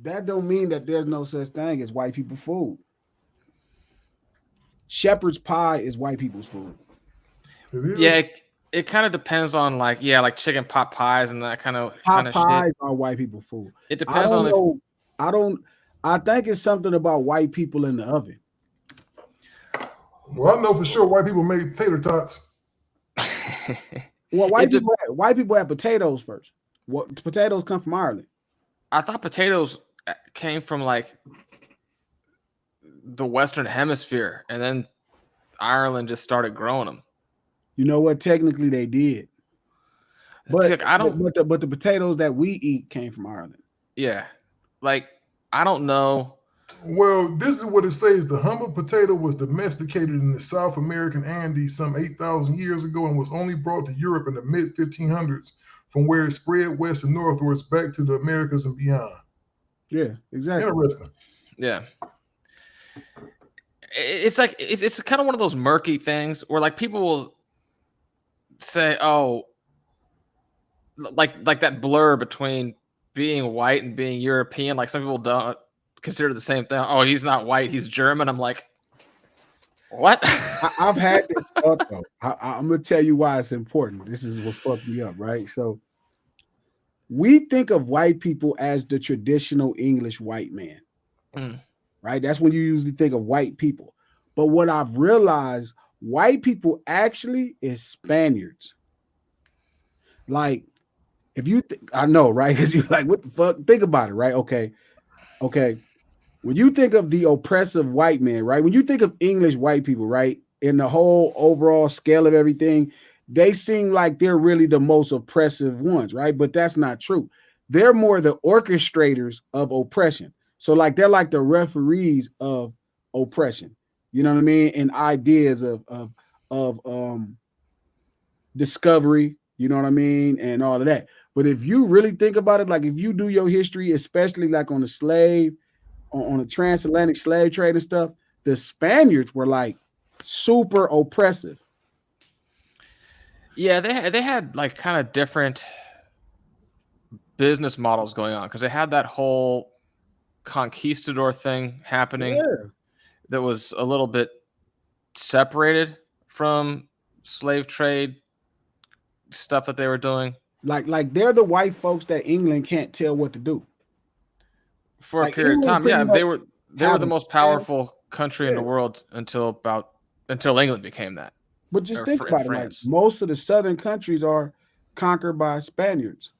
that don't mean that there's no such thing as white people food. Shepherd's pie is white people's food. It is. Yeah, it kind of depends on like like chicken pot pies and that kind Pot of shit. pies are white people food. It I depends don't on if know. I don't. I think it's something about white people in the oven. Well, I know for sure white people make tater tots. Well, it. white people have potatoes first. What potatoes come from Ireland? I thought potatoes came from like the Western Hemisphere, and then Ireland just started growing them. You know what? Technically, they did, See, but like, I don't. but the potatoes that we eat came from Ireland. Yeah, like I don't know. Well, this is what it says. The humble potato was domesticated in the South American Andes some 8,000 years ago and was only brought to Europe in the mid 1500s, from where it spread west and northwards back to the Americas and beyond. Yeah, exactly. Interesting. Yeah, it's like it's kind of one of those murky things where like people will say, "Oh, like that blur between being white and being European." Like some people don't consider the same thing. Oh, he's not white, he's German. I'm like, what? I've had this thought though. I'm gonna tell you why it's important. This is what fucked me up, right? So we think of white people as the traditional English white man, right? That's when you usually think of white people. But what I've realized, white people actually is Spaniards. Like, if you, I know, right? Because you're like, what the fuck? Think about it, right? Okay. When you think of the oppressive white man, right? When you think of English white people, right? In the whole overall scale of everything, they seem like they're really the most oppressive ones, right? But that's not true. They're more the orchestrators of oppression. So like they're like the referees of oppression. You know what I mean? And ideas of discovery, you know what I mean, and all of that. But if you really think about it, like if you do your history, especially like on the slave, on the transatlantic slave trade and stuff, the Spaniards were like super oppressive. Yeah, they had like kind of different business models going on because they had that whole conquistador thing happening that was a little bit separated from slave trade stuff that they were doing. Like they're the white folks that England can't tell what to do for a period of time. Yeah, they were the most powerful country in the world until England became that. But just think about it, like most of the southern countries are conquered by Spaniards.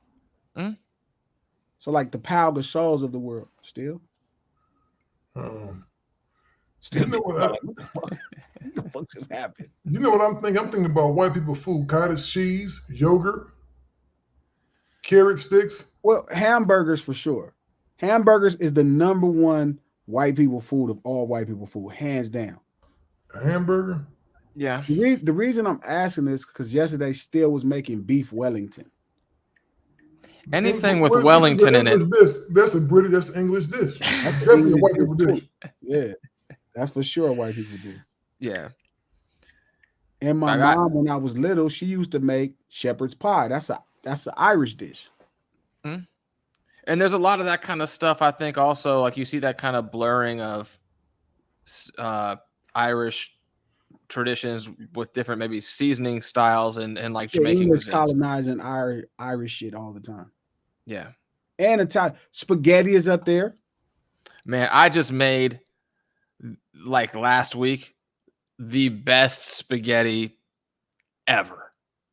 So like the Pau Gasols of the world still. Still, you know what the fuck just happened? You know what I'm thinking? I'm thinking about white people food: cottage cheese, yogurt, carrot sticks. Well, hamburgers for sure. Hamburgers is the number one white people food of all white people food, hands down. A hamburger? Yeah. The reason I'm asking this because yesterday Still was making beef Wellington. Anything with Wellington in it. That's a British, that's an English dish. That's definitely a white people dish. Yeah, that's for sure white people do. Yeah. And my mom, when I was little, she used to make shepherd's pie. That's an Irish dish. And there's a lot of that kind of stuff. I think also like you see that kind of blurring of Irish traditions with different maybe seasoning styles and like Jamaican English colonizing Irish shit all the time. Yeah. And Italian spaghetti is up there. Man, I just made like last week the best spaghetti ever.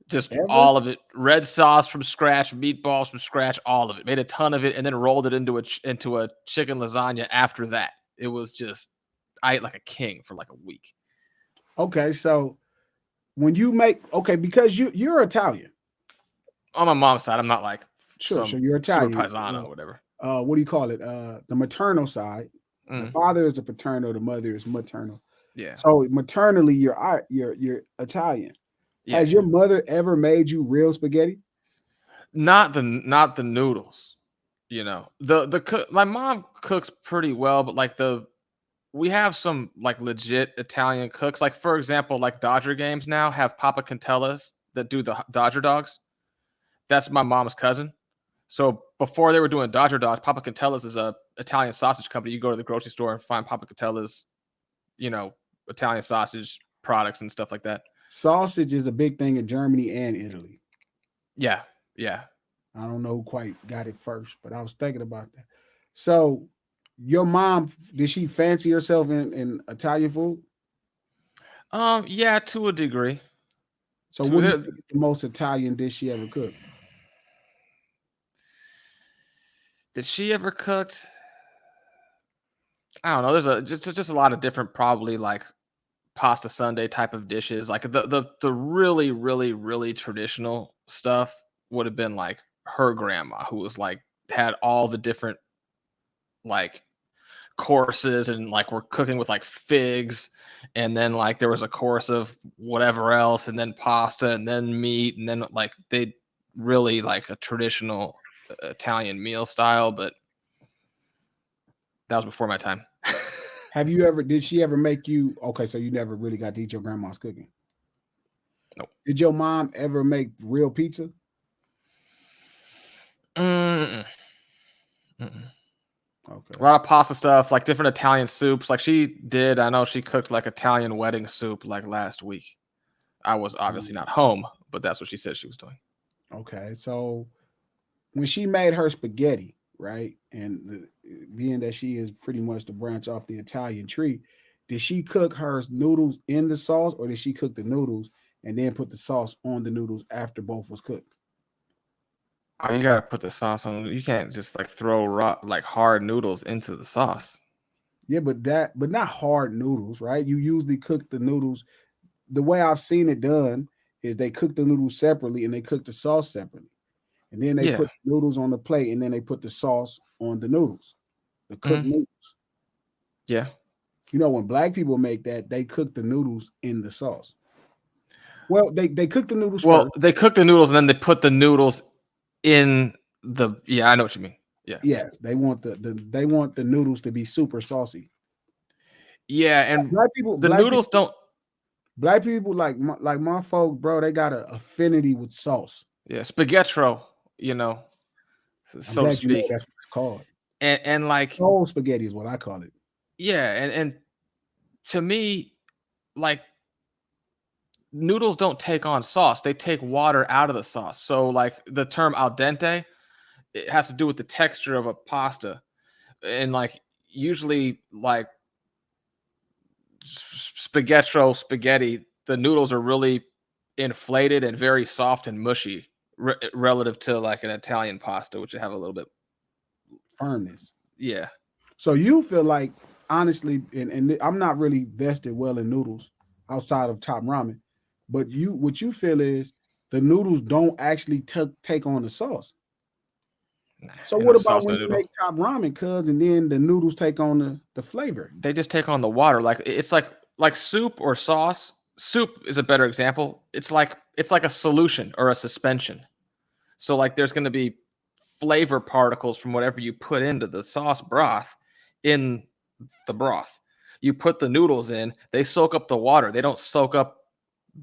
Just all of it. Red sauce from scratch, meatballs from scratch, all of it. Made a ton of it and then rolled it into a chicken lasagna after that. It was just I ate like a king for like a week. Okay, so when you make because you're Italian. On my mom's side, I'm not like sure you're Italian. Paisano or whatever. What do you call it? The maternal side. The father is the paternal, the mother is maternal. Yeah. So maternally, you're Italian. Yeah. Has your mother ever made you real spaghetti? Not the noodles. You know, my mom cooks pretty well, but like we have some like legit Italian cooks. Like for example, like Dodger games now have Papa Cantellas that do the Dodger dogs. That's my mom's cousin. So before they were doing Dodger Dogs, Papa Catella's is a Italian sausage company. You go to the grocery store and find Papa Catella's, Italian sausage products and stuff like that. Sausage is a big thing in Germany and Italy. Yeah, yeah. I don't know who quite got it first, but I was thinking about that. So, your mom, did she fancy herself in Italian food? Yeah, to a degree. So, what do you think is the most Italian dish she ever cooked? Did she ever cooked? I don't know. There's just a lot of different, probably like pasta Sunday type of dishes. Like the really, really, really traditional stuff would have been like her grandma, who was like had all the different like courses, and like we're cooking with like figs, and then like there was a course of whatever else, and then pasta, and then meat, and then like they really like a traditional Italian meal style, but that was before my time. Did she ever make you, okay, so you never really got to eat your grandma's cooking? Nope. Did your mom ever make real pizza? Mm-mm. Mm-mm. Okay. A lot of pasta stuff, like different Italian soups. Like I know she cooked like Italian wedding soup like last week. I was obviously not home, but that's what she said she was doing. Okay. So when she made her spaghetti, right? And being that she is pretty much the branch off the Italian tree, did she cook her noodles in the sauce, or did she cook the noodles and then put the sauce on the noodles after both was cooked? Oh, you gotta put the sauce on. You can't just like throw raw, like hard noodles into the sauce. Yeah, but not hard noodles, right? You usually cook the noodles. The way I've seen it done is they cook the noodles separately and they cook the sauce separately. And then they put the noodles on the plate, and then they put the sauce on the noodles, the cooked noodles. Yeah. When black people make that, they cook the noodles in the sauce. Well, they cook the noodles first. They cook the noodles and then they put the noodles in the. Yeah, I know what you mean. Yeah. Yes, they want the noodles to be super saucy. Yeah, and noodles don't. Black people like my folk, bro. They got an affinity with sauce. Yeah, spaghetti, so to speak. That's what it's called. And like cold spaghetti is what I call it. Yeah, and to me, like noodles don't take on sauce; they take water out of the sauce. So, like the term al dente, it has to do with the texture of a pasta, and like usually, like spaghetti, the noodles are really inflated and very soft and mushy relative to like an Italian pasta, which have a little bit firmness. Yeah. So you feel like, honestly, and I'm not really vested well in noodles outside of top ramen, but what you feel is the noodles don't actually take on the sauce. So what about when you make top ramen, cuz, and then the noodles take on the flavor? They just take on the water. Like it's like soup or sauce. Soup is a better example. It's like a solution or a suspension. So like there's going to be flavor particles from whatever you put into the sauce broth in the broth. You put the noodles in, they soak up the water. They don't soak up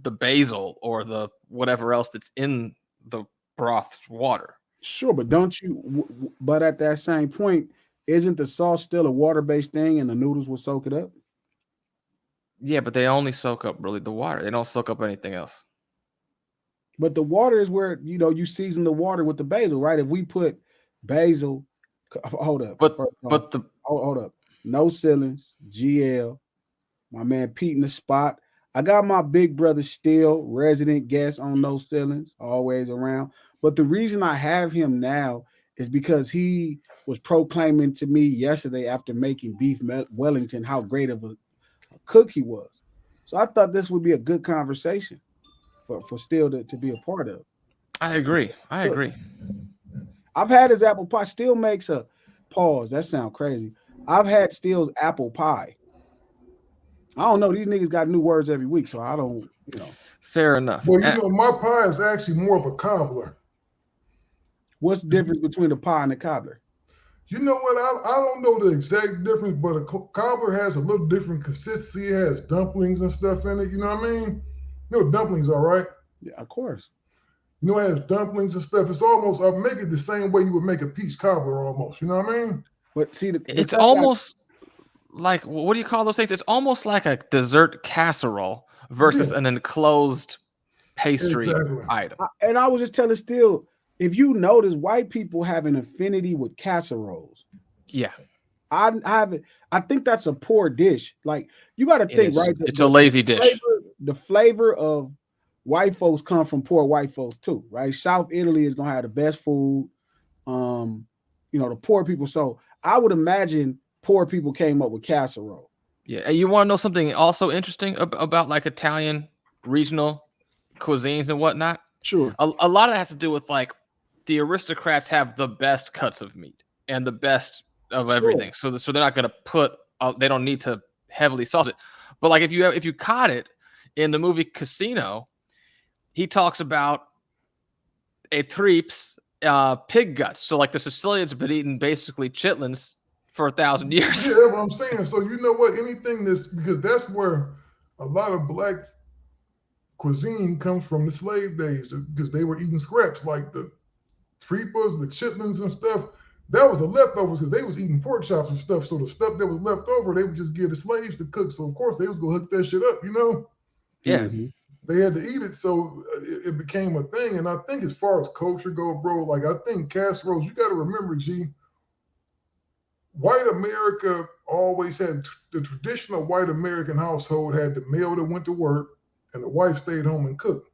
the basil or the whatever else that's in the broth water. Sure, but but at that same point, isn't the sauce still a water-based thing and the noodles will soak it up? Yeah, but they only soak up really the water. They don't soak up anything else. But the water is where, you season the water with the basil, right? If we put basil, hold up. Hold up. No ceilings, GL, my man Pete in the spot. I got my big brother still, resident guest on No Ceilings, always around. But the reason I have him now is because he was proclaiming to me yesterday after making beef Wellington how great of a cook he was. So I thought this would be a good conversation for Still to be a part of. I agree. I've had his apple pie. Still makes a pause. That sounds crazy. I've had Still's apple pie. I don't know. These niggas got new words every week, so I don't, Fair enough. Well, my pie is actually more of a cobbler. What's the difference between a pie and a cobbler? You know what? I don't know the exact difference, but a cobbler has a little different consistency. It has dumplings and stuff in it. You know what I mean? Dumplings are right. Yeah, of course. You know, it has dumplings and stuff. It's almost, I make it the same way you would make a peach cobbler almost. You know what I mean? But see, the It's thing almost like, what do you call those things? It's almost like a dessert casserole versus Yeah, an enclosed pastry exactly. item. and I was just telling still, if you notice, white people have an affinity with casseroles. Yeah, I think that's a poor dish. Like you got to it think, is. right? It's a lazy dish. The flavor of white folks come from poor white folks too, right? South Italy is gonna have the best food. Um, the poor people. So I would imagine poor people came up with casserole. Yeah, and you want to know something also interesting about like Italian regional cuisines and whatnot? Sure. A lot of that has to do with like the aristocrats have the best cuts of meat and the best of Sure. everything. So they're not going to put they don't need to heavily salt it. But like if you caught it in the movie Casino, he talks about a trips pig guts. So like the Sicilians have been eating basically chitlins for 1,000 years. Yeah, that's what I'm saying. So you know what? Anything that's because that's where a lot of black cuisine comes from the slave days because they were eating scraps like the tripas, the chitlins and stuff. That was the leftovers because they was eating pork chops and stuff. So the stuff that was left over, they would just give the slaves to cook. So of course they was gonna hook that shit up, you know. Yeah. Mm-hmm. They had to eat it, so it became a thing. And I think as far as culture go, bro, like I think casseroles, you got to remember, G, white America always had the traditional white American household had the male that went to work and the wife stayed home and cooked.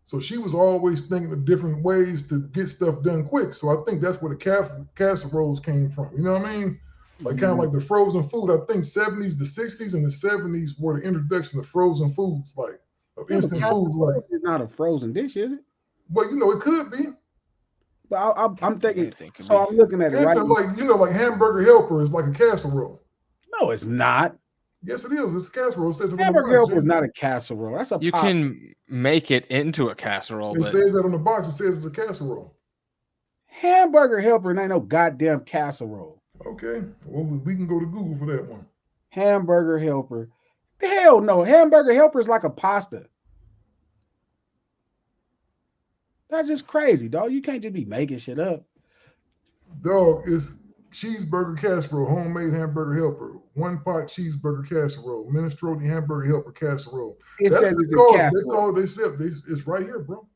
So she was always thinking of different ways to get stuff done quick. So I think that's where the casseroles came from. You know what I mean? Like kind of Mm-hmm. like the frozen food. I think 70s, the 60s, and the 70s were the introduction of frozen foods, like of Yeah, but instant foods. Like, casserole is not a frozen dish, is it? well, you know, it could be. But I'm thinking. Anything could So be. I'm looking at it right. Instant, like like hamburger helper is like a casserole. No, it's not. Yes, it is. It's a casserole. It says it on the Hamburger box, helper is Jim. not a casserole. That's a You pop. can make it into a casserole, It but says that on the box. It says it's a casserole. Hamburger helper ain't no goddamn casserole. Okay. Well, we can go to Google for that one. Hamburger helper. Hell no. Hamburger helper is like a pasta. That's just crazy, dog. You can't just be making shit up. Dog is cheeseburger casserole, homemade hamburger helper, one pot cheeseburger casserole, minestrone hamburger helper casserole. It That's says what it's they a call it. They casserole. call it. They said it's right here, bro.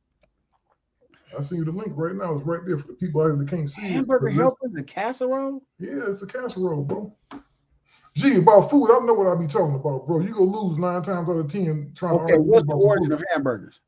I send you the link right now. It's right there for the people out there that can't see it. Hamburger helper is a casserole? Yeah, it's a casserole, bro. Gee, about food, I know what I be talking about, bro. You gonna lose 9 times out of 10 trying to Okay, argue what's the about some origin food. of hamburgers?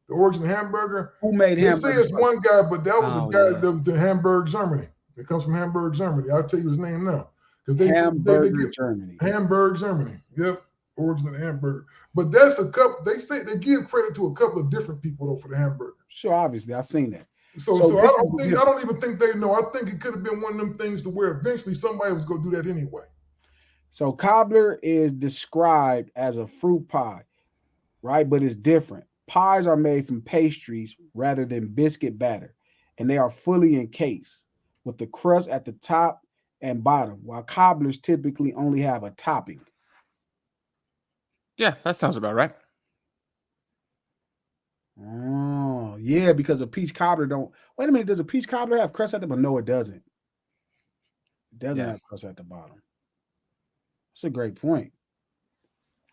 The origin of hamburger. Who made They say hamburgers? it's one guy, but that was a Oh, guy yeah. that was in Hamburg, Germany. It comes from Hamburg, Germany. I'll tell you his name now. Because they Hamburger, give Germany. Hamburg, Germany. Yep. Origin of the hamburger. But that's a couple, they say they give credit to a couple of different people though for the hamburger. Sure, obviously, I've seen that. So So I this don't is think I don't even think they know. I think it could have been one of them things to where eventually somebody was gonna do that anyway. So cobbler is described as a fruit pie, right? But it's different. Pies are made from pastries rather than biscuit batter, and they are fully encased with the crust at the top and bottom, while cobblers typically only have a topping. yeah, that sounds about right. Oh, yeah, because a peach cobbler don't. Wait a minute, does a peach cobbler have crust at the bottom? No, it doesn't. It doesn't Yeah. have crust at the bottom. That's a great point.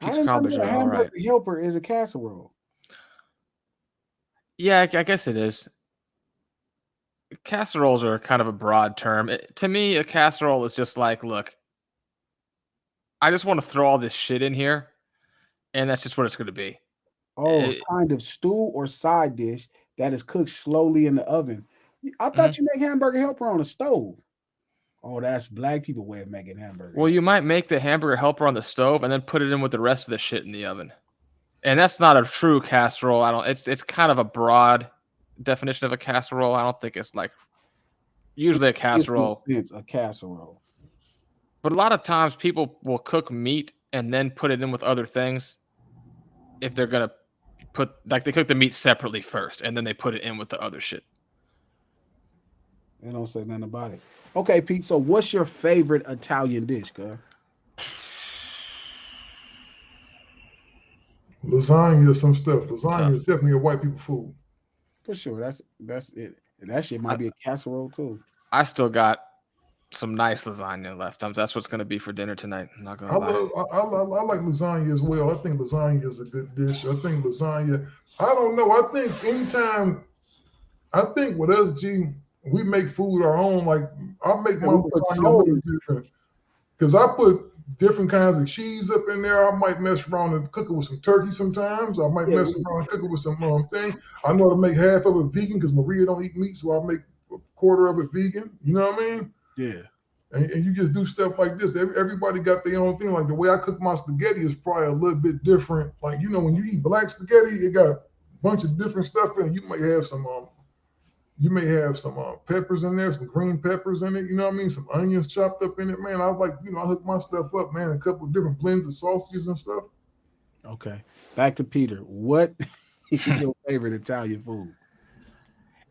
I Peach didn't know cobblers that a are all right. hamburger helper is a casserole. Yeah, I guess it is. Casseroles are kind of a broad term. To me, a casserole is just like, look, I just want to throw all this shit in here, and that's just what it's going to be. Oh, a It- kind of stew or side dish that is cooked slowly in the oven. I Mm-hmm. thought you make hamburger helper on a stove. Oh, that's black people way of making hamburger. Well, you might make the hamburger helper on the stove and then put it in with the rest of the shit in the oven. And that's not a true casserole. It's kind of a broad definition of a casserole. I don't think it's like usually a casserole. It's a casserole. But a lot of times people will cook meat and then put it in with other things if they're going to they cook the meat separately first and then they put it in with the other shit. They don't say nothing about it. Okay, Pete. So, what's your favorite Italian dish, girl? Lasagna is some stuff. Lasagna is definitely a white people food. For sure. That's it. And that shit might be a casserole too. I still got some nice lasagna left. That's what's gonna be for dinner tonight. I'm not gonna lie. I like lasagna as well. I think lasagna is a good dish. I think lasagna. I don't know. I think anytime. I think with us, G, we make food our own. Like I make Yeah, my we put lasagna a soul little in. different because I put different kinds of cheese up in there. I might mess around and cook it with some turkey sometimes. I might Yeah, mess around and cook it with some thing. I know how to make half of it vegan because Maria don't eat meat, so I make a quarter of it vegan. You know what I mean? yeah. And you just do stuff like this. Everybody got their own thing. Like the way I cook my spaghetti is probably a little bit different. Like when you eat black spaghetti, it got a bunch of different stuff in it. You may have some peppers in there, some green peppers in it. You know what I mean? Some onions chopped up in it, man. I like, I hook my stuff up, man. A couple of different blends of sausages and stuff. Okay. Back to Peter. What is your favorite Italian food?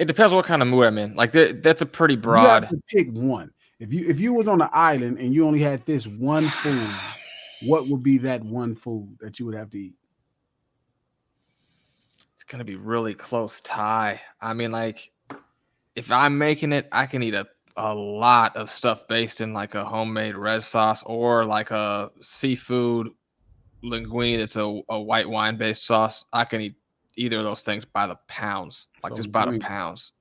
It depends what kind of mood I'm in. Like that's a pretty You have broad. to pick one. If you was on an island and you only had this one food, what would be that one food that you would have to eat? It's gonna be really close tie. I mean, like if I'm making it, I can eat a lot of stuff based in like a homemade red sauce or like a seafood linguine that's a white wine based sauce. I can eat either of those things by the pounds, like So just by the green. pounds.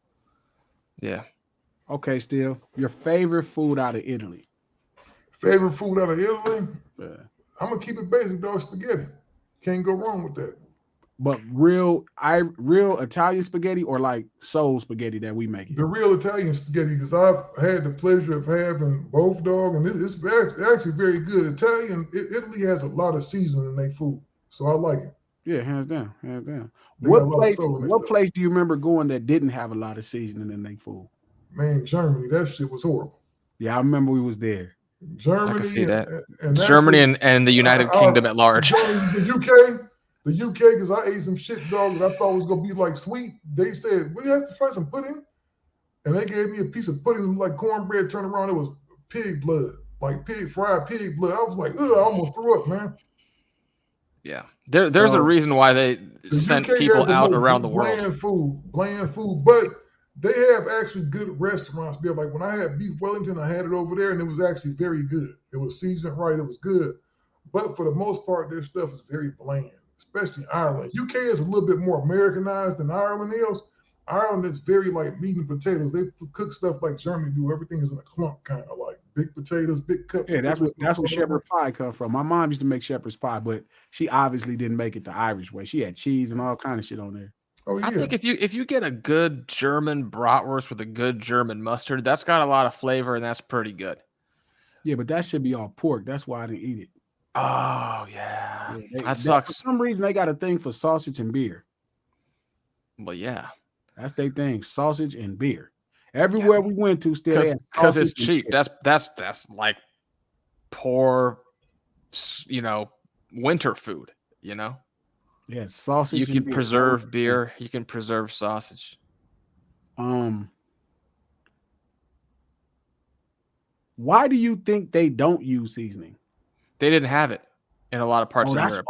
Yeah. Okay, still. Your favorite food out of Italy? Favorite food out of Italy? Yeah. I'm gonna keep it basic, dog. Spaghetti. Can't go wrong with that. But real Italian spaghetti or like soul spaghetti that we make it? The real Italian spaghetti, because I've had the pleasure of having both, dog, and it's actually very good. Italy has a lot of seasoning in their food, so I like it. Yeah, hands down, hands down. They got a What lot of place? soul in their What stuff. place do you remember going that didn't have a lot of seasoning in their food? Man, Germany, that shit was horrible. Yeah, I remember we was there. I can see Germany that. and Germany actually, and the United Kingdom at large. the UK, because I ate some shit, dog, that I thought was gonna be like sweet. They said we have to try some pudding, and they gave me a piece of pudding like cornbread. Turned around, it was pig blood, like fried pig blood. I was like, ugh, I almost threw up, man. Yeah. There's a reason why they The sent UK people has the out most around the world. bland food, but they have actually good restaurants there. Like when I had beef Wellington, I had it over there, and it was actually very good. It was seasoned right, it was good. But for the most part, their stuff is very bland, especially Ireland. UK is a little bit more Americanized than Ireland is. Ireland is very like meat and potatoes. They cook stuff like Germany do. Everything is in a clump, kind of like big potatoes, big cup. Yeah, potatoes. that's where shepherd pie come from. My mom used to make shepherd's pie, but she obviously didn't make it the Irish way. She had cheese and all kind of shit on there. Oh yeah. I think if you get a good German bratwurst with a good German mustard, that's got a lot of flavor and that's pretty good. Yeah, but that should be all pork. That's why I didn't eat it. Oh yeah, that For sucks. some reason, they got a thing for sausage and beer. Well, yeah, that's their thing: sausage and beer. Everywhere we went to, still because it's cheap. That's like poor, winter food. Yeah, sausage. You can preserve beer. You can preserve sausage. Why do you think they don't use seasoning? They didn't have it in a lot of parts of Europe.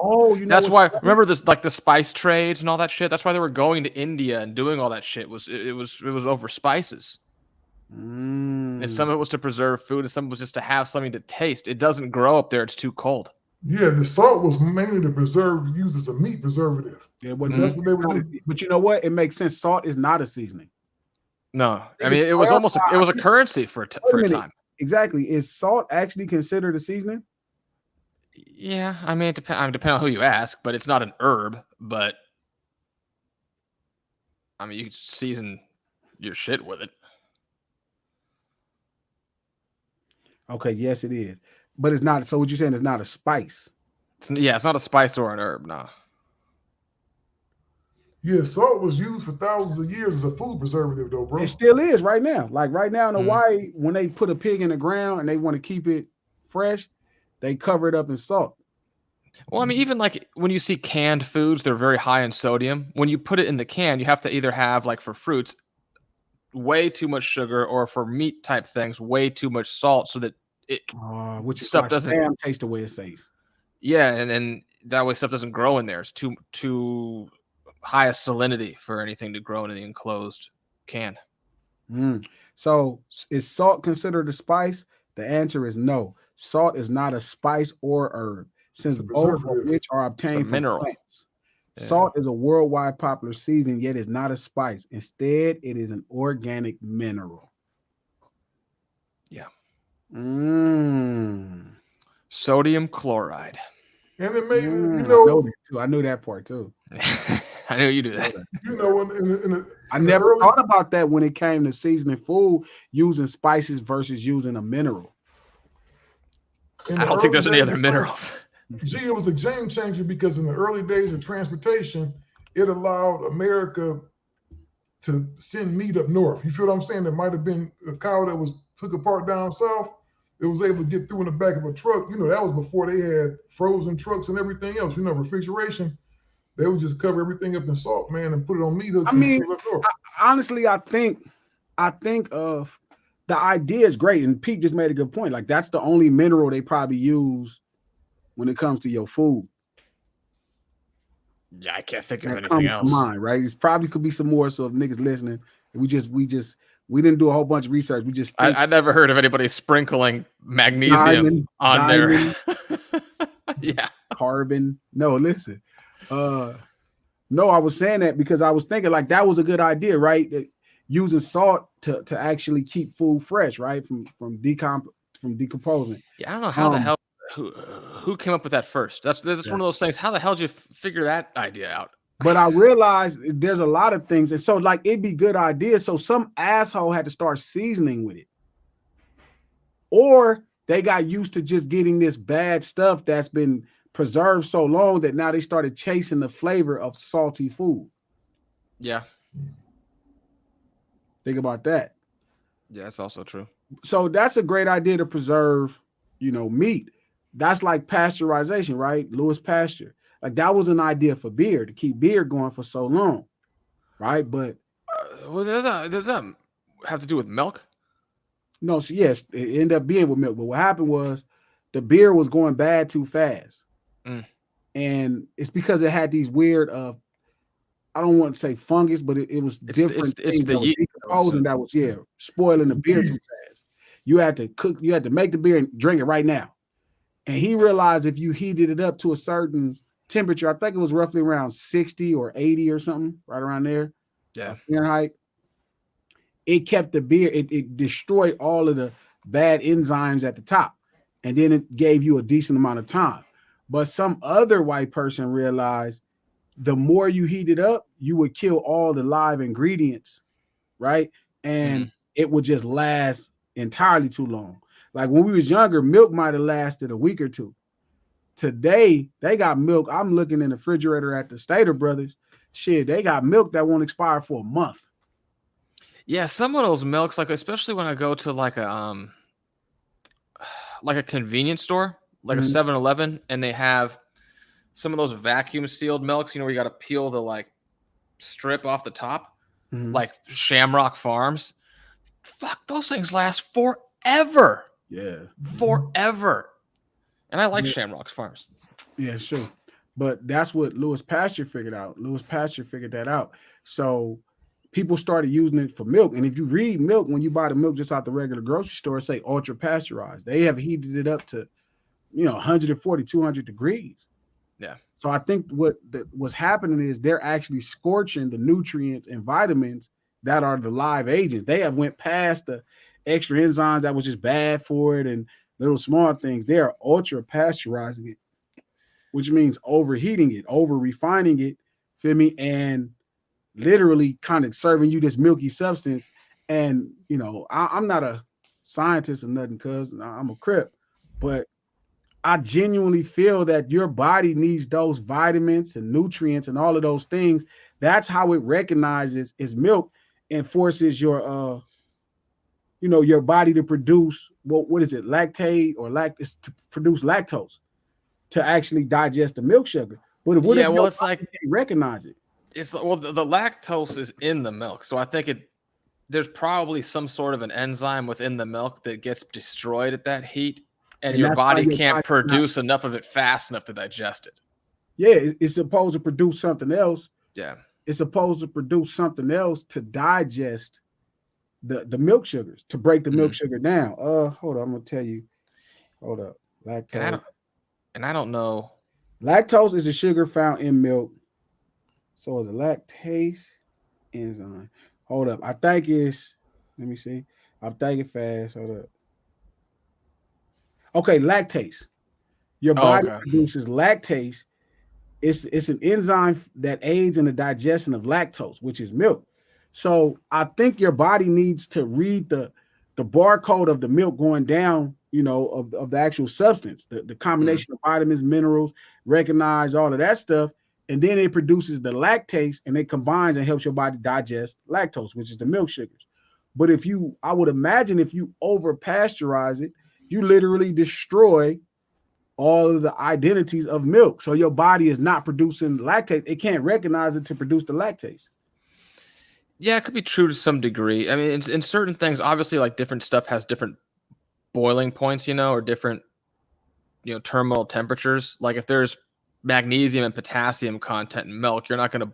That's why. Remember this, like the spice trades and all that shit. That's why they were going to India and doing all that shit. It was over spices. And some of it was to preserve food, and some of it was just to have something to taste. It doesn't grow up there; it's too cold. Yeah, the salt was mainly to used as a meat preservative. Yeah, that's what they were doing. But you know what? It makes sense. Salt is not a seasoning. No, I mean it was almost a currency for a time. Exactly. Is salt actually considered a seasoning? Yeah, I mean, depending on who you ask, but it's not an herb. But I mean, you can season your shit with it. Okay, yes, it is, but it's not. So what you're saying is not a spice? It's not a spice or an herb. No. Yeah, salt was used for thousands of years as a food preservative, though, bro. It still is right now. Like right now in Hawaii, when they put a pig in the ground and they want to keep it fresh, they cover it up in salt. Well, I mean, even like when you see canned foods, they're very high in sodium. When you put it in the can, you have to either have, like for fruits, way too much sugar, or for meat type things, way too much salt, so that which stuff doesn't taste the way it says. Yeah, and then that way stuff doesn't grow in there. It's too highest salinity for anything to grow in the enclosed can. So is salt considered a spice? The answer is no. Salt is not a spice or herb, since both of which are obtained from plants. Yeah. Salt is a worldwide popular seasoning, yet is not a spice. Instead, it is an organic mineral. Yeah. Sodium chloride. And it made, you know, I knew that part too. I knew you do that. You know, I never thought about that when it came to seasoning food, using spices versus using a mineral. I don't think there's any other minerals. Gee, it was a game changer because in the early days of transportation, it allowed America to send meat up north. You feel what I'm saying? There might have been a cow that was took apart down south. It was able to get through in the back of a truck. You know, that was before they had frozen trucks and everything else. You know, refrigeration. They would just cover everything up in salt, man, and put it on meat hooks. I mean, honestly, I think of the idea is great, and Pete just made a good point. Like that's the only mineral they probably use when it comes to your food. Yeah, I can't think of anything else. Mind, right? It's probably could be some more. So if niggas listening, we didn't do a whole bunch of research. We just I never heard of anybody sprinkling magnesium on there. Yeah, carbon. No, listen. No, I was saying that because I was thinking like that was a good idea, right? That using salt to actually keep food fresh, right? From decomposing. Yeah, I don't know how the hell who came up with that first. That's one of those things. How the hell did you figure that idea out? But I realized there's a lot of things, and so like it'd be good ideas. So some asshole had to start seasoning with it, or they got used to just getting this bad stuff that's been preserved so long that now they started chasing the flavor of salty food. Yeah. Think about that. Yeah, that's also true. So that's a great idea to preserve, meat. That's like pasteurization, right? Louis Pasteur. Like that was an idea for beer to keep beer going for so long, right? But does that have to do with milk? No, so yes, it ended up being with milk. But what happened was the beer was going bad too fast. And it's because it had these weird I don't want to say fungus, but it was different. It's the yeast decomposing that was spoiling the beer too fast. You had to make the beer and drink it right now. And he realized if you heated it up to a certain temperature, I think it was roughly around 60 or 80 or something, right around there. Yeah. Fahrenheit. It kept the beer, it destroyed all of the bad enzymes at the top. And then it gave you a decent amount of time. But some other white person realized the more you heat it up, you would kill all the live ingredients, right? And it would just last entirely too long. Like when we was younger, milk might have lasted a week or two. Today, they got milk. I'm looking in the refrigerator at the Stater Brothers. Shit, they got milk that won't expire for a month. Yeah, some of those milks, like especially when I go to like a convenience store, like a 7-Eleven, and they have some of those vacuum sealed milks, where you got to peel the like strip off the top, like Shamrock Farms. Fuck, those things last forever. Yeah. Forever. And I like Shamrock Farms. Yeah, sure. But that's what Louis Pasteur figured out. Louis Pasteur figured that out. So people started using it for milk. And if you read milk, when you buy the milk just out the regular grocery store, it say ultra pasteurized. They have heated it up to, 140, 200 degrees. Yeah. So I think what's happening is they're actually scorching the nutrients and vitamins that are the live agents. They have went past the extra enzymes that was just bad for it and little small things. They are ultra pasteurizing it, which means overheating it, over refining it, feel me? And literally kind of serving you this milky substance. And, I'm not a scientist or nothing, cuz I'm a Crip, but I genuinely feel that your body needs those vitamins and nutrients and all of those things. That's how it recognizes its milk and forces your your body to produce what is it, lactate or to produce lactose to actually digest the milk sugar. But what if it's like recognize it? It's the lactose is in the milk, so I think there's probably some sort of an enzyme within the milk that gets destroyed at that heat. And your body can't produce enough of it fast enough to digest it. Yeah, it's supposed to produce something else. Yeah. it's supposed to produce something else to digest the milk sugars, to break the milk sugar down. Hold on, I'm gonna tell you. Hold up. And I Lactose. don't and I don't know. Lactose is a sugar found in milk. So is a lactase enzyme. Hold up. I think it's, let me see. I'm thinking fast. Hold up. Okay, lactase. Your Oh, body okay. produces lactase. It's an enzyme that aids in the digestion of lactose, which is milk. So I think your body needs to read the barcode of the milk going down, of the actual substance, the combination of vitamins, minerals, recognize all of that stuff, and then it produces the lactase, and it combines and helps your body digest lactose, which is the milk sugars. But I would imagine if you over pasteurize it, you literally destroy all of the identities of milk. So your body is not producing lactase. It can't recognize it to produce the lactase. Yeah, it could be true to some degree. I mean, in certain things, obviously, like different stuff has different boiling points, or different, terminal temperatures. Like if there's magnesium and potassium content in milk, you're not going to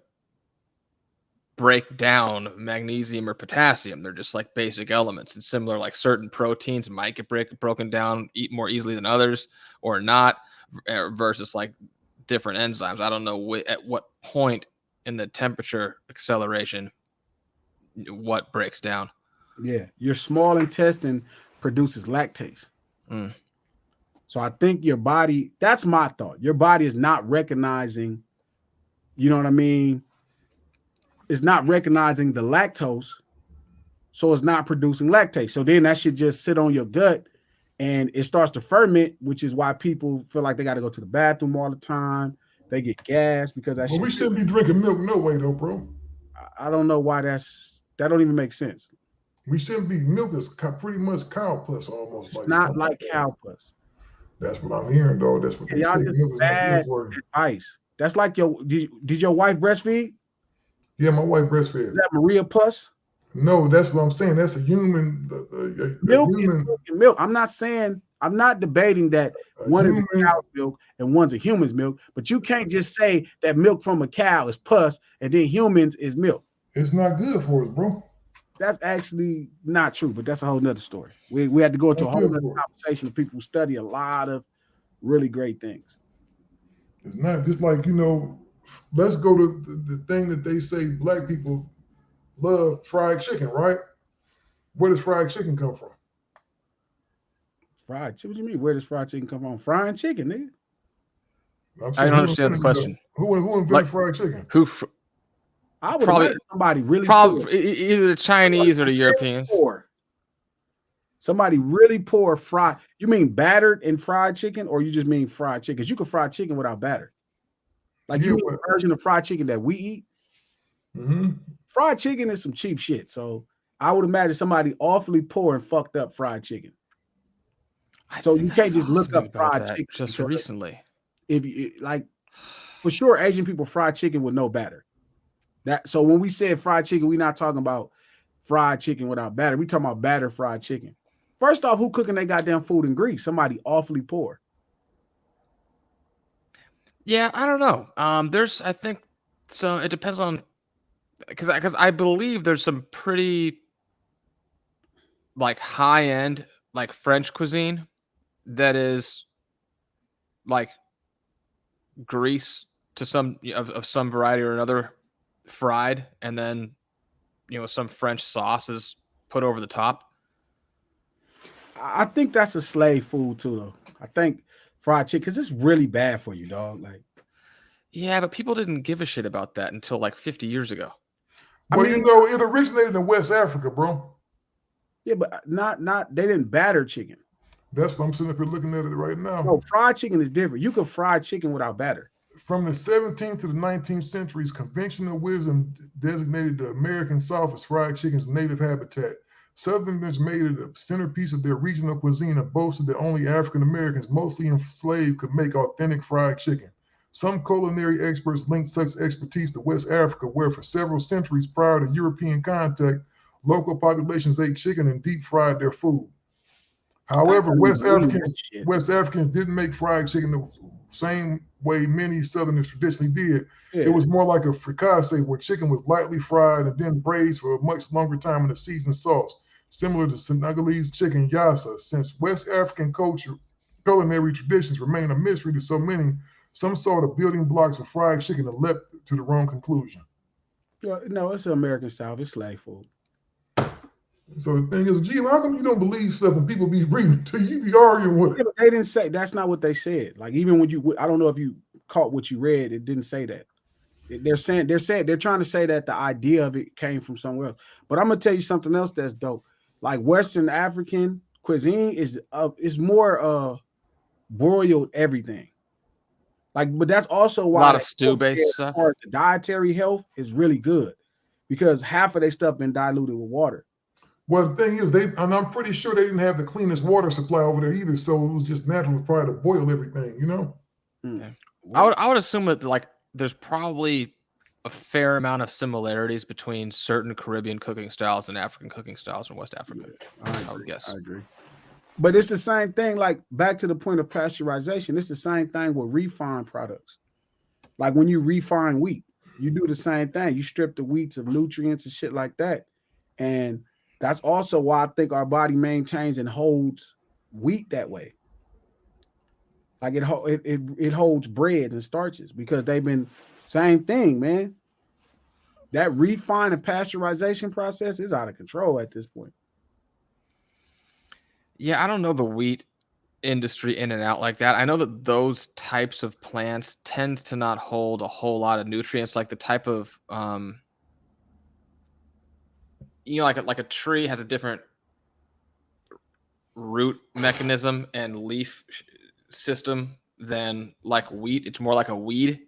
break down magnesium or potassium. They're just like basic elements. And similar, like certain proteins might get broken down more easily than others or not, versus like different enzymes. I don't know at what point in the temperature acceleration what breaks down. Yeah, your small intestine produces lactase. So I think your body, that's my thought. Your body is not recognizing, you know what I mean? It's not recognizing the lactose, so it's not producing lactase. So then that should just sit on your gut and it starts to ferment, which is why people feel like they got to go to the bathroom all the time. They get gas because that Well, we shouldn't be drinking milk no way though, bro. I don't know why that don't even make sense. We shouldn't be. Milk is pretty much cow pus almost. It's not like cow pus. That's what I'm hearing, though. That's what they say. Milk is not good for you. Advice. That's like did your wife breastfeed? Yeah, my wife breastfed. Is that Maria Pus? No, that's what I'm saying. That's a human. Milk is milk. I'm not debating that one is a cow's milk and one's a human's milk, but you can't just say that milk from a cow is pus and then humans is milk. It's not good for us, bro. That's actually not true, but that's a whole nother story. We had to go into a whole other conversation of people who study a lot of really great things. It's not just like, let's go to the thing that they say black people love, fried chicken, right? Where does fried chicken come from? Fried chicken? What do you mean? Where does fried chicken come from? Frying chicken, nigga. I don't understand the question. Who invented fried chicken? I would probably somebody really either the Chinese or the Europeans. Poor. Somebody really poor fried. You mean battered and fried chicken, or you just mean fried chicken? Because you can fry chicken without batter. Like you mean a version of fried chicken that we eat. Mm-hmm. Fried chicken is some cheap shit. So I would imagine somebody awfully poor and fucked up fried chicken. So you can't just look up fried chicken just recently. If you for sure, Asian people fry chicken with no batter. So when we said fried chicken, we're not talking about fried chicken without batter. We're talking about batter fried chicken. First off, who cooking their goddamn food in grease? Somebody awfully poor. Yeah, I don't know. I think so. It depends on because I believe there's some pretty like high end like French cuisine that is like grease to some of some variety or another fried, and then some French sauce is put over the top. I think that's a slave food too, though. I think fried chicken, because it's really bad for you, dog. Like, yeah, but people didn't give a shit about that until like 50 years ago. Well, it originated in West Africa, bro. Yeah, but not they didn't batter chicken. That's what I'm sitting up here looking at it right now. No, fried chicken is different. You can fry chicken without batter. From the 17th to the 19th centuries, conventional wisdom designated the American South as fried chicken's native habitat. Southerners made it a centerpiece of their regional cuisine and boasted that only African Americans, mostly enslaved, could make authentic fried chicken. Some culinary experts link such expertise to West Africa, where for several centuries prior to European contact, local populations ate chicken and deep fried their food. However, West Africans didn't make fried chicken same way many Southerners traditionally did. Yeah. It was more like a fricassee where chicken was lightly fried and then braised for a much longer time in a seasoned sauce, similar to Senegalese chicken yassa. Since West African culinary traditions remain a mystery to so many, some saw the building blocks for fried chicken and leapt to the wrong conclusion. No, it's an American South. It's slave food. So the thing is, G, how come you don't believe stuff when people be reading to you? Be arguing with it. They didn't say that's not what they said. Like even when I don't know if you caught what you read. It didn't say that. They're trying to say that the idea of it came from somewhere else. But I'm gonna tell you something else that's dope. Like Western African cuisine is more broiled everything. Like, but that's also why a lot of stew-based stuff. The dietary health is really good because half of their stuff been diluted with water. Well, the thing is, and I'm pretty sure they didn't have the cleanest water supply over there either, so it was just natural probably to boil everything, you know? Yeah. I would assume that like there's probably a fair amount of similarities between certain Caribbean cooking styles and African cooking styles in West Africa. Yeah, I would guess. I agree. But it's the same thing, like back to the point of pasteurization, it's the same thing with refined products. Like when you refine wheat, you do the same thing. You strip the wheats of nutrients and shit like that. And that's also why I think our body maintains and holds wheat that way. Like it holds bread and starches because they've been same thing, man. That refine and pasteurization process is out of control at this point. Yeah, I don't know the wheat industry in and out like that. I know that those types of plants tend to not hold a whole lot of nutrients, like the type of like a tree has a different root mechanism and leaf system than like wheat. It's more like a weed,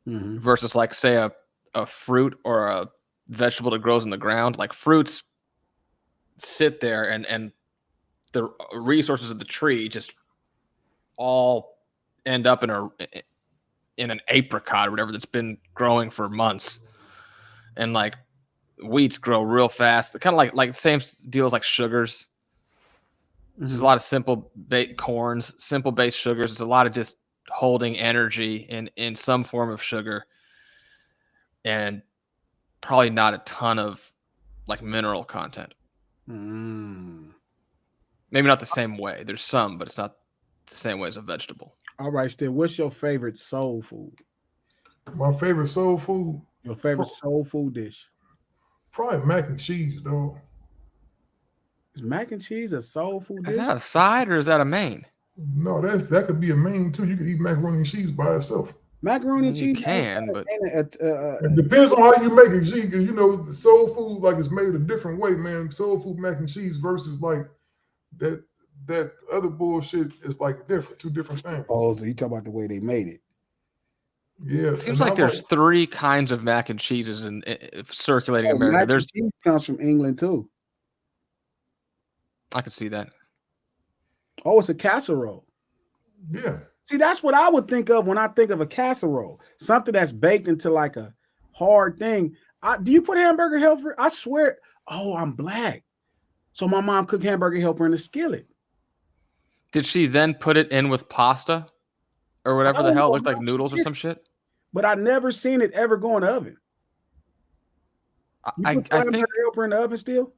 versus like say a fruit or a vegetable that grows in the ground. Like fruits sit there and the resources of the tree just all end up in an apricot or whatever that's been growing for months. And like wheats grow real fast. Kind of like the same deal as like sugars. There's a lot of simple baked corns, simple based sugars. There's a lot of just holding energy in some form of sugar, and probably not a ton of like mineral content. Maybe not the same way. There's some, but it's not the same way as a vegetable. All right, Steve, what's your favorite soul food? My favorite soul food? Your favorite soul food dish? Probably mac and cheese, though. Is mac and cheese a soul food dish? Is that a side or is that a main? No, that could be a main too. You could eat macaroni and cheese by itself. Macaroni and cheese but it depends on how you make it. G, because the soul food like it's made a different way, man. Soul food mac and cheese versus like that other bullshit is like different, two different things. Oh, so you talk about the way they made it? Yeah, it seems like there's three kinds of mac and cheeses in circulating America. Mac and cheese comes from England too. I could see that. Oh, it's a casserole. Yeah. See, that's what I would think of when I think of a casserole. Something that's baked into like a hard thing. Do you put hamburger helper? I swear. Oh, I'm black. So my mom cooked hamburger helper in a skillet. Did she then put it in with pasta or whatever the hell? It looked like noodles or some shit? But I never seen it ever go in the oven. You put hamburger helper in the oven still?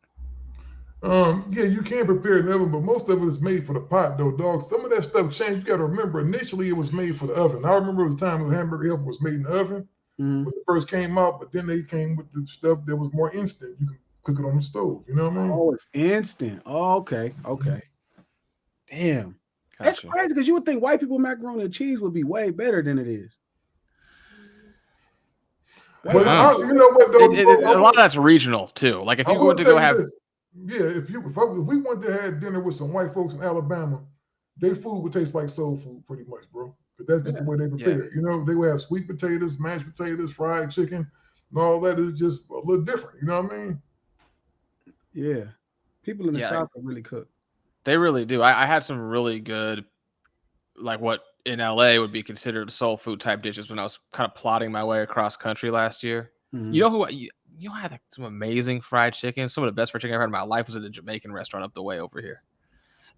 Yeah, you can prepare it in the oven, but most of it is made for the pot, though, dog. Some of that stuff changed. You got to remember, initially it was made for the oven. I remember it was time when hamburger helper was made in the oven when it first came out, but then they came with the stuff that was more instant. You can cook it on the stove. You know what I mean? Oh, it's instant. Oh, okay. Damn. That's crazy because you would think white people macaroni and cheese would be way better than it is. But you know what, though? A lot of that's regional too. Like if you want to go have. Yeah, if we went to have dinner with some white folks in Alabama, their food would taste like soul food pretty much, bro. But that's just the way they prepare it. They would have sweet potatoes, mashed potatoes, fried chicken, and all that is just a little different. You know what I mean? Yeah. People in the South can really cook. They really do. I had some really good, like what in LA would be considered soul food type dishes when I was kind of plotting my way across country last year. You know who... I had some amazing fried chicken. Some of the best fried chicken I've had in my life was at a Jamaican restaurant up the way over here.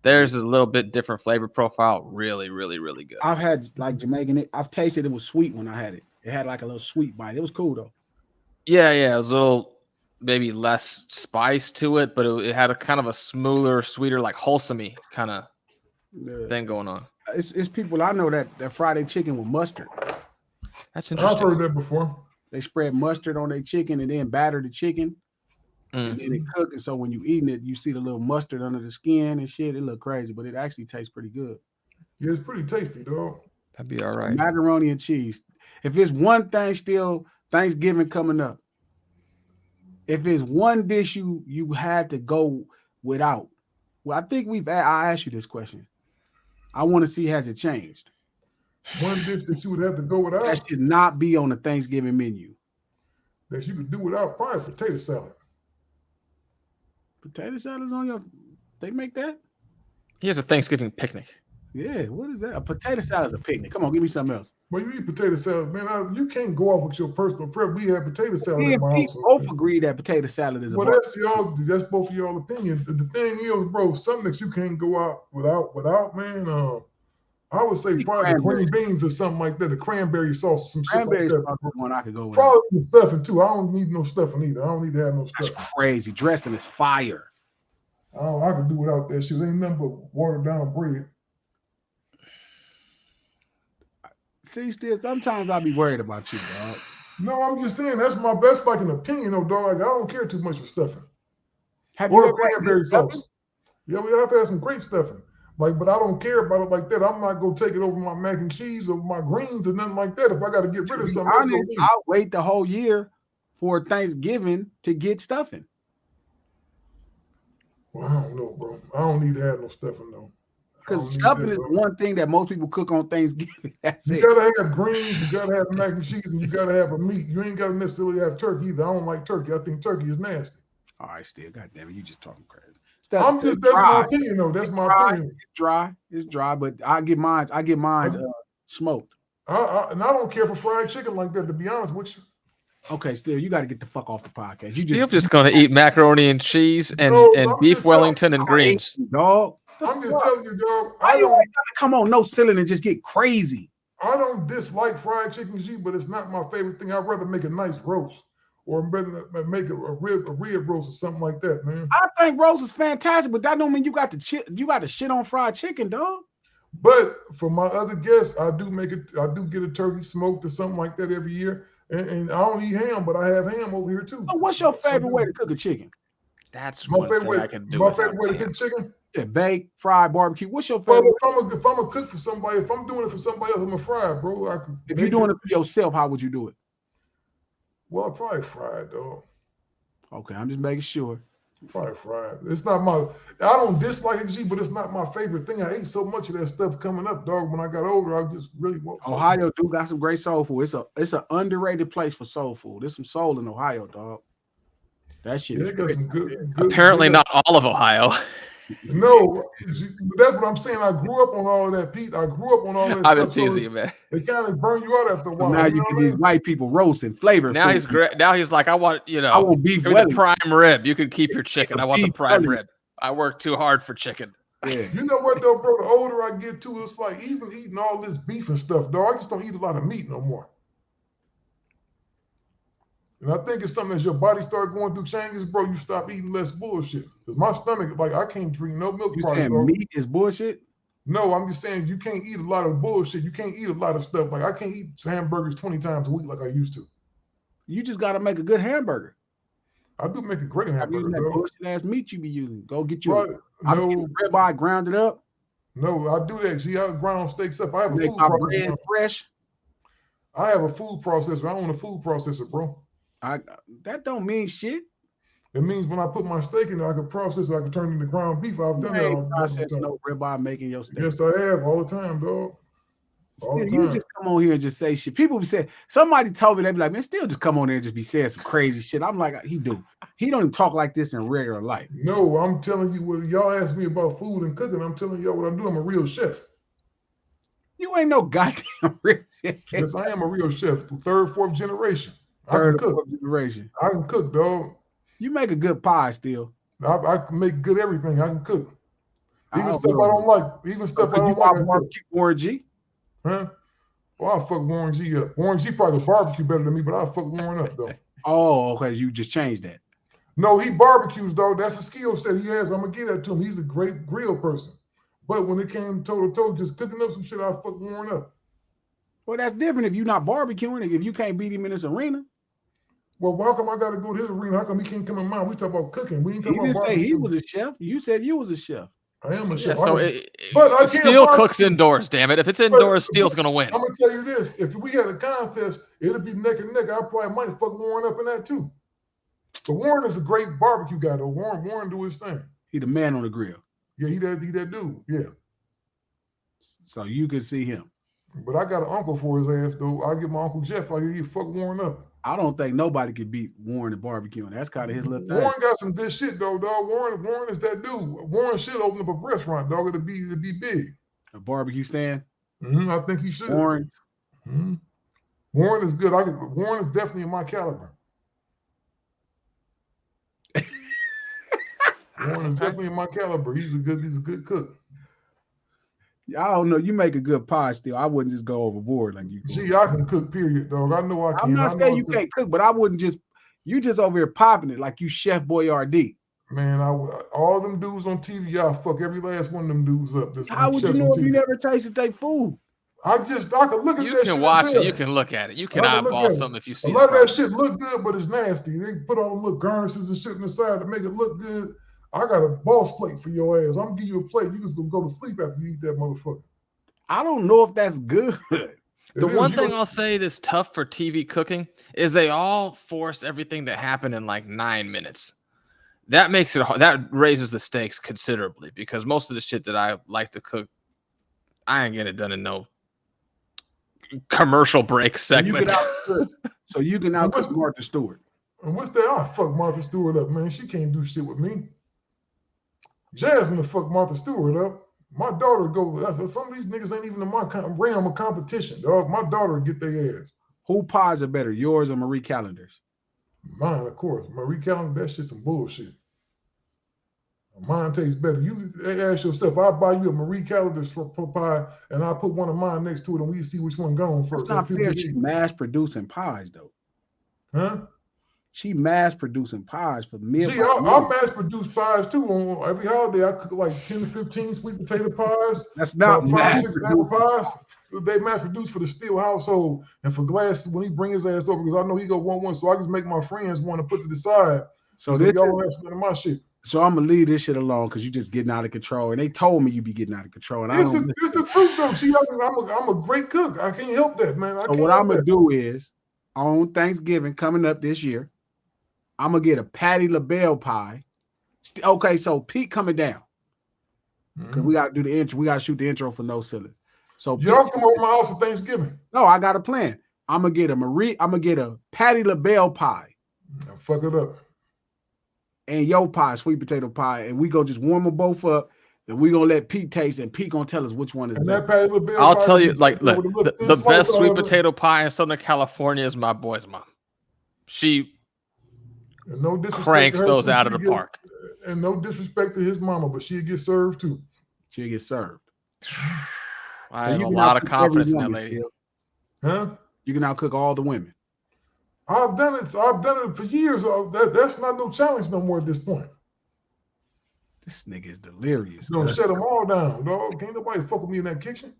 Theirs is a little bit different flavor profile. Really, really, really good. I've had like Jamaican. I've tasted it was sweet when I had it. It had like a little sweet bite. It was cool though. Yeah, it was a little maybe less spice to it, but it had a kind of a smoother, sweeter, like wholesome-y kind of thing going on. It's people I know that fry their chicken with mustard. That's interesting. I've heard that before. They spread mustard on their chicken and then batter the chicken. And then it cook it, so when you eating it, you see the little mustard under the skin and shit. It look crazy, but it actually tastes pretty good. Yeah, it's pretty tasty, dog. That'd be all right. Macaroni and cheese. If it's one thing still, Thanksgiving coming up. If it's one dish you had to go without, well, I think I asked you this question. I want to see, has it changed? One dish that you would have to go without? That should not be on the Thanksgiving menu. That you could do without? Probably potato salad. Potato salad's on your... They make that? Here's a Thanksgiving picnic. Yeah, what is that? A potato salad is a picnic. Come on, give me something else. Well, you eat potato salad, man. You can't go off with your personal preference. We have potato salad at my house. Both agree that potato salad is a that's y'all. That's both of y'all opinion. The thing is, bro, something that you can't go out without, man. I would say probably the green beans or something like that. The cranberry sauce, some shit like that. One I could go with. Probably the stuffing too. I don't need no stuffing either. I don't need to have no stuffing. That's crazy. Dressing is fire. I could do without that shit. Ain't nothing but watered down bread. See, still, sometimes I'll be worried about you, dog. No, I'm just saying that's my best, like an opinion, though, dog. Like, I don't care too much for stuffing. Have you ever cranberry sauce? Yeah, we have had some great stuffing. Like, but I don't care about it like that. I'm not gonna take it over my mac and cheese or my greens or nothing like that. If I got to get rid of something, I'll wait the whole year for Thanksgiving to get stuffing. Well, I don't know, bro. I don't need to have no stuffing though. Because stuffing is one thing that most people cook on Thanksgiving. You gotta have greens, you gotta have mac and cheese, and you gotta have a meat. You ain't gotta necessarily have turkey either. I don't like turkey. I think turkey is nasty. All right, still, goddamn it, you just talking crazy. That's my opinion though. That's my opinion. It's dry, but I get mine smoked. And I don't care for fried chicken like that, to be honest with you. Okay, still, you got to get the fuck off the podcast. You're just gonna eat macaroni and cheese and beef Wellington and greens, dog. I'm just telling you, dog. Why you gotta come on no ceiling and just get crazy? I don't dislike fried chicken, but it's not my favorite thing. I'd rather make a nice roast or make a rib roast or something like that, man. I think roast is fantastic, but that don't mean you got to shit on fried chicken, dog. But for my other guests, I do get a turkey smoked or something like that every year. And I don't eat ham, but I have ham over here too. So what's your favorite way to cook a chicken? That's my favorite way I can do. My favorite way to cook chicken? Yeah, bake, fry, barbecue. What's your favorite? Well, if I'm a cook for somebody, if I'm doing it for somebody else, I'm a fry, bro. If you're doing it for yourself, how would you do it? Well, probably fried, dog. Okay, I'm just making sure. Probably fried. It's not I don't dislike it, but it's not my favorite thing. I ate so much of that stuff coming up, dog. When I got older, I just really want. Ohio do got some great soul food. It's an underrated place for soul food. There's some soul in Ohio, dog. That shit. Yeah, got some good. Apparently, not all of Ohio. No, that's what I'm saying. I grew up on all of that, Pete. I grew up on all that. I was teasing you, man. They kind of burn you out after a while. So now you get these white people roasting flavor. Now he's great. Now he's like, I want beef. The prime rib. You can keep your chicken. I want the prime rib. I work too hard for chicken. Yeah. You know what though, bro? The older I get too, it's like even eating all this beef and stuff, dog. I just don't eat a lot of meat no more. And I think it's something as your body start going through changes, bro, you stop eating less bullshit. Because my stomach, like, I can't drink no milk. You saying meat is bullshit? No, I'm just saying you can't eat a lot of bullshit. You can't eat a lot of stuff. Like, I can't eat hamburgers 20 times a week like I used to. You just got to make a good hamburger. I do make a great hamburger. Using that bullshit ass meat you be using. Go get you a ribeye, ground it up. No, I do that. See, I ground steaks up. I have a food processor. Fresh. I have a food processor. I own a food processor, bro. That don't mean shit. It means when I put my steak in there, I can process it. I can turn it into ground beef. I've done that. Process no ribeye making your steak. Yes, I have all the time, dog. Still, you just come on here and just say shit. People be saying, somebody told me, they be like, man, still just come on there and just be saying some crazy shit. I'm like, he don't even talk like this in regular life. No, I'm telling you, what y'all ask me about food and cooking, I'm telling y'all what I do. I'm a real chef. You ain't no goddamn real chef. Yes, I am a real chef. Third, fourth generation. Third or fourth generation. I can cook, dog. You make a good pie still. I can make good everything. I can cook. Even stuff I don't like. Even stuff I don't like. Barbecue Warren G. Huh? Well, I'll fuck Warren G up. Warren G probably barbecue better than me, but I'll fuck Warren up though. Oh, okay. You just changed that. No, he barbecues, though. That's a skill set he has. I'm gonna give that to him. He's a great grill person. But when it came toe to toe, just cooking up some shit, I'll fuck Warren up. Well, that's different if you're not barbecuing. If you can't beat him in this arena. Well, how come I got to go to his arena? How come he can't come in mine? We talk about cooking. We ain't talking about barbecue. He didn't say he was a chef. You said you was a chef. I am a chef. So but Steel cooks indoors, damn it. If it's indoors, Steel's going to win. I'm going to tell you this. If we had a contest, it'll be neck and neck. I probably might fuck Warren up in that too. But Warren is a great barbecue guy, though. Warren do his thing. He the man on the grill. Yeah, he that dude. Yeah. So you can see him. But I got an uncle for his ass, though. I'll get my Uncle Jeff like he fuck Warren up. I don't think nobody could beat Warren at barbecuing. That's kind of his little thing. Warren got some good shit, though, dog. Warren is that dude. Warren should open up a restaurant, dog. It'll be big. A barbecue stand? I think he should. Warren is good. Warren is definitely in my caliber. Warren is definitely in my caliber. He's a good cook. I don't know. You make a good pie still. I wouldn't just go overboard like you. Gee, I can cook, period, dog. I know I can. I'm not saying you can't cook, but I wouldn't just. You just over here popping it like you Chef Boyardee. Man, all them dudes on TV, y'all fuck every last one of them dudes up. How would you know if you never tasted their food? I can look at you that shit. You can watch it. You can look at it. You can eyeball something if you see it. A lot of that shit look good, but it's nasty. They put all them little garnishes and shit on the side to make it look good. I got a boss plate for your ass. I'm gonna give you a plate. You just gonna go to sleep after you eat that motherfucker. I don't know if that's good. The one thing I'll say that's tough for TV cooking is they all force everything to happen in like 9 minutes. That makes it hard. That raises the stakes considerably because most of the shit that I like to cook, I ain't getting it done in no commercial break segment. So you can out cook Martha Stewart. And what's that? I'll fuck Martha Stewart up, man. She can't do shit with me. Jasmine will fuck Martha Stewart up. My daughter some of these niggas ain't even in my realm of competition, dog. My daughter will get their ass. Who pies are better, yours or Marie Callender's? Mine, of course. Marie Callender, that shit's some bullshit. Mine tastes better. You ask yourself, I'll buy you a Marie Callender's pie and I'll put one of mine next to it and we see which one going first. It's not fair. She's mass producing pies, though. Huh? She mass producing pies for meal. See, I mass produce pies too. On every holiday, I cook like 10 to 15 sweet potato pies. That's not 5, 6 apple pies. They mass produce for the Steele household and for Glass when he bring his ass over because I know he go one. So I just make my friends want to put to the side. So y'all don't have none of my shit. So I'm gonna leave this shit alone because you just getting out of control. And they told me you be getting out of control. And it's the truth though. See, I'm a great cook. I can't help that, man. So what I'm gonna do is on Thanksgiving coming up this year, I'm gonna get a Patti LaBelle pie. Okay, so Pete coming down because we gotta do the intro. We gotta shoot the intro for No Silly. So y'all come over my house for Thanksgiving. No, I got a plan. I'm gonna get a Patti LaBelle pie. Fuck it up. And your pie, sweet potato pie, and we gonna just warm them both up, and we gonna let Pete taste, and Pete gonna tell us which one is better. I'll tell you, like, look, the best sweet potato pie in Southern California is my boy's mom. She cranks those out of the park. And no disrespect to his mama, but she'll get served too. She'll get served. I have a lot of confidence in that lady. Huh? You can outcook all the women. I've done it for years. That's not no challenge no more at this point. This nigga is delirious. Don't shut them all down, dog. Can't nobody fuck with me in that kitchen.